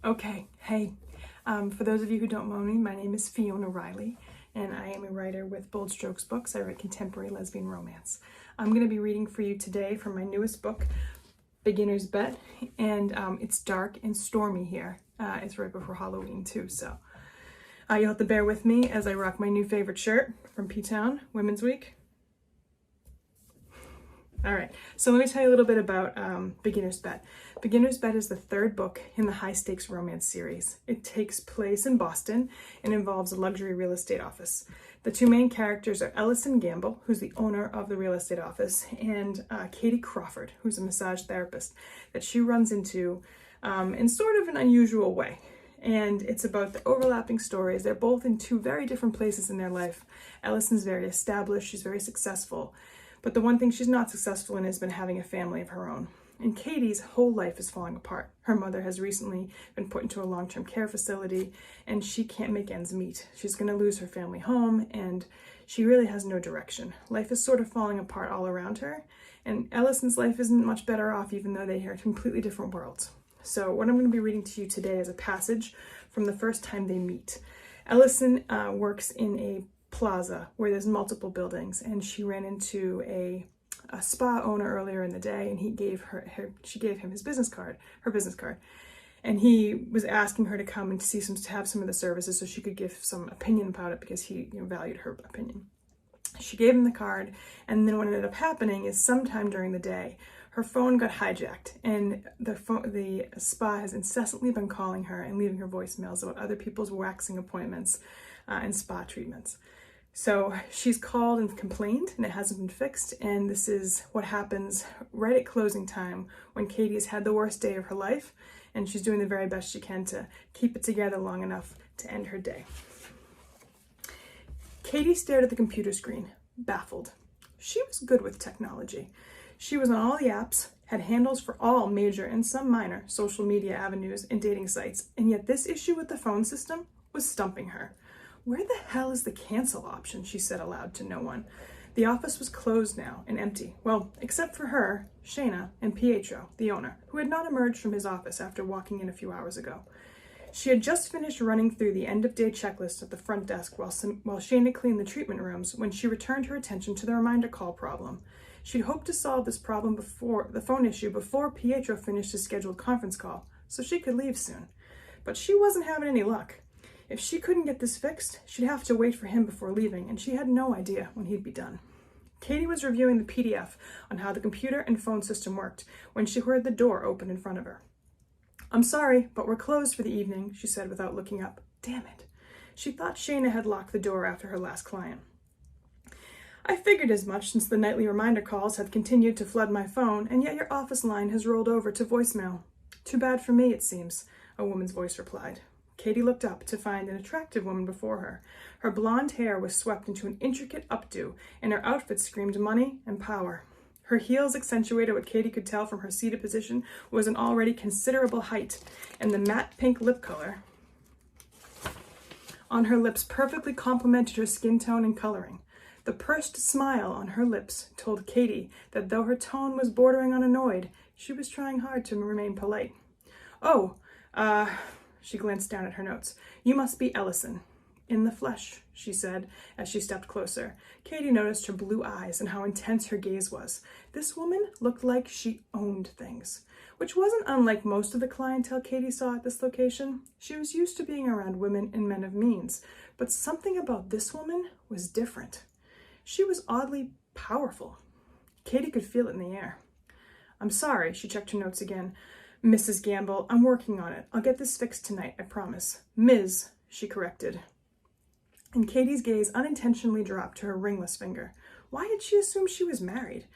Okay, hey. For those of you who don't know me, my name is Fiona Riley, and I am a writer with Bold Strokes Books. I write contemporary lesbian romance. I'm going to be reading for you today from my newest book, Beginner's Bet, and it's dark and stormy here. It's right before Halloween too, so you'll have to bear with me as I rock my new favorite shirt from P-Town, Women's Week. All right, so let me tell you a little bit about Beginner's Bet. Beginner's Bet is the third book in the high stakes romance series. It takes place in Boston and involves a luxury real estate office. The two main characters are Ellison Gamble, who's the owner of the real estate office, and Katie Crawford, who's a massage therapist that she runs into in sort of an unusual way. And it's about the overlapping stories. They're both in two very different places in their life. Ellison's very established, she's very successful. But the one thing she's not successful in has been having a family of her own. And Katie's whole life is falling apart. Her mother has recently been put into a long-term care facility, and she can't make ends meet. She's going to lose her family home, and she really has no direction. Life is sort of falling apart all around her, and Ellison's life isn't much better off, even though they are completely different worlds. So what I'm going to be reading to you today is a passage from the first time they meet. Ellison works in a plaza where there's multiple buildings, and she ran into a spa owner earlier in the day, and she gave him her business card, and he was asking her to come and to have some of the services so she could give some opinion about it because he valued her opinion. She gave him the card, and then what ended up happening is sometime during the day her phone got hijacked, and the spa has incessantly been calling her and leaving her voicemails about other people's waxing appointments and spa treatments. So she's called and complained, and it hasn't been fixed, and this is what happens right at closing time when Katie has had the worst day of her life, and she's doing the very best she can to keep it together long enough to end her day. Katie stared at the computer screen, baffled. She was good with technology. She was on all the apps, had handles for all major and some minor social media avenues and dating sites, and yet this issue with the phone system was stumping her. "Where the hell is the cancel option?" she said aloud to no one. The office was closed now and empty. Well, except for her, Shayna, and Pietro, the owner, who had not emerged from his office after walking in a few hours ago. She had just finished running through the end-of-day checklist at the front desk while Shayna cleaned the treatment rooms when she returned her attention to the reminder call problem. She'd hoped to solve this problem before the phone issue before Pietro finished his scheduled conference call, so she could leave soon. But she wasn't having any luck. If she couldn't get this fixed, she'd have to wait for him before leaving, and she had no idea when he'd be done. Katie was reviewing the PDF on how the computer and phone system worked when she heard the door open in front of her. "I'm sorry, but we're closed for the evening," she said without looking up. Damn it. She thought Shayna had locked the door after her last client. "I figured as much since the nightly reminder calls have continued to flood my phone, and yet your office line has rolled over to voicemail. Too bad for me, it seems," a woman's voice replied. Katie looked up to find an attractive woman before her. Her blonde hair was swept into an intricate updo, and her outfit screamed money and power. Her heels accentuated what Katie could tell from her seated position was an already considerable height, and the matte pink lip color on her lips perfectly complemented her skin tone and coloring. The pursed smile on her lips told Katie that though her tone was bordering on annoyed, she was trying hard to remain polite. "Oh, she glanced down at her notes. "You must be Ellison." "In the flesh," she said as she stepped closer. Katie noticed her blue eyes and how intense her gaze was. This woman looked like she owned things, which wasn't unlike most of the clientele Katie saw at this location. She was used to being around women and men of means, but something about this woman was different. She was oddly powerful. Katie could feel it in the air. "I'm sorry," she checked her notes again. "Mrs. Gamble, I'm working on it. I'll get this fixed tonight, I promise." "Ms.," she corrected. And Katie's gaze unintentionally dropped to her ringless finger. Why had she assumed she was married?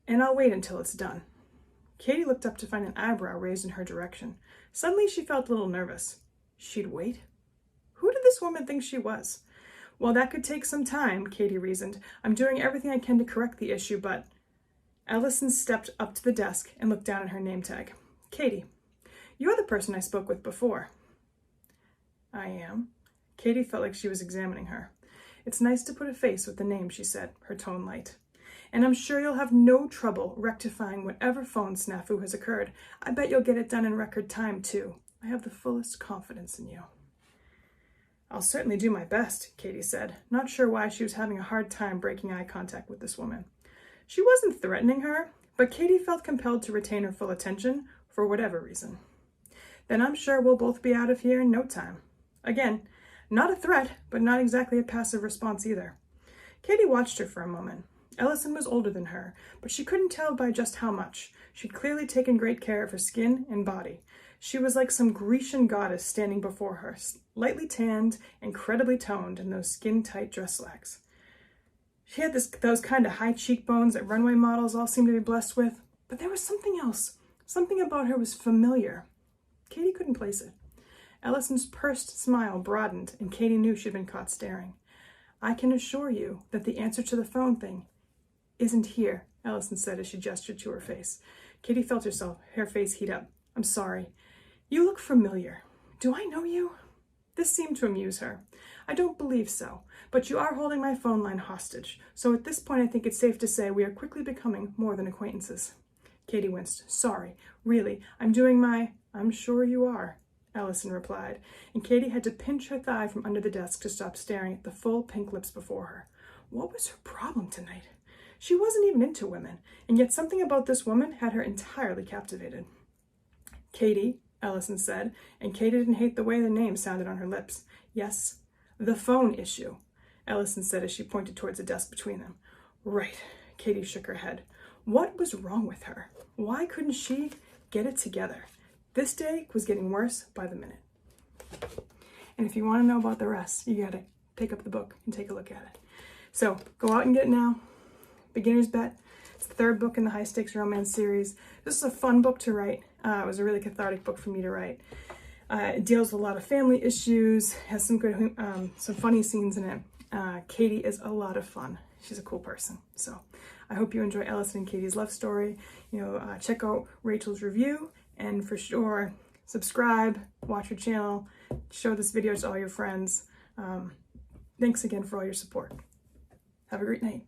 "And I'll wait until it's done." Katie looked up to find an eyebrow raised in her direction. Suddenly she felt a little nervous. She'd wait? Who did this woman think she was? "Well, that could take some time," Katie reasoned. "I'm doing everything I can to correct the issue, but..." Ellison stepped up to the desk and looked down at her name tag. "Katie, you're the person I spoke with before." "I am." Katie felt like she was examining her. "It's nice to put a face with the name," she said, her tone light. "And I'm sure you'll have no trouble rectifying whatever phone snafu has occurred. I bet you'll get it done in record time, too." I have the fullest confidence in you. I'll certainly do my best, Katie said, not sure why she was having a hard time breaking eye contact with this woman. She wasn't threatening her, but Katie felt compelled to retain her full attention for whatever reason. Then I'm sure we'll both be out of here in no time. Again, not a threat, but not exactly a passive response either. Katie watched her for a moment. Ellison was older than her, but she couldn't tell by just how much. She'd clearly taken great care of her skin and body. She was like some Grecian goddess standing before her, lightly tanned, incredibly toned in those skin-tight dress slacks. She had those kind of high cheekbones that runway models all seem to be blessed with, but there was something else. Something about her was familiar. Katie couldn't place it. Ellison's pursed smile broadened, and Katie knew she'd been caught staring. I can assure you that the answer to the phone thing isn't here, Ellison said as she gestured to her face. Katie felt her face heat up. I'm sorry. You look familiar. Do I know you? This seemed to amuse her. I don't believe so, but you are holding my phone line hostage, so at this point I think it's safe to say we are quickly becoming more than acquaintances. Katie winced. Sorry, really, I'm sure you are, Ellison replied, and Katie had to pinch her thigh from under the desk to stop staring at the full pink lips before her. What was her problem tonight? She wasn't even into women, and yet something about this woman had her entirely captivated. Katie, Ellison said, and Katie didn't hate the way the name sounded on her lips. Yes, the phone issue, Ellison said as she pointed towards the desk between them. Right, Katie shook her head. What was wrong with her? Why couldn't she get it together? This day was getting worse by the minute. And if you want to know about the rest, you gotta pick up the book and take a look at it. So go out and get it now. Beginner's Bet. It's the third book in the high stakes romance series. This is a fun book to write. It was a really cathartic book for me to write. It deals with a lot of family issues, has some good, some funny scenes in it. Katie is a lot of fun. She's a cool person. So I hope you enjoy Ellison and Katie's love story. Check out Rachel's review, and for sure, subscribe, watch her channel, show this video to all your friends. Thanks again for all your support. Have a great night.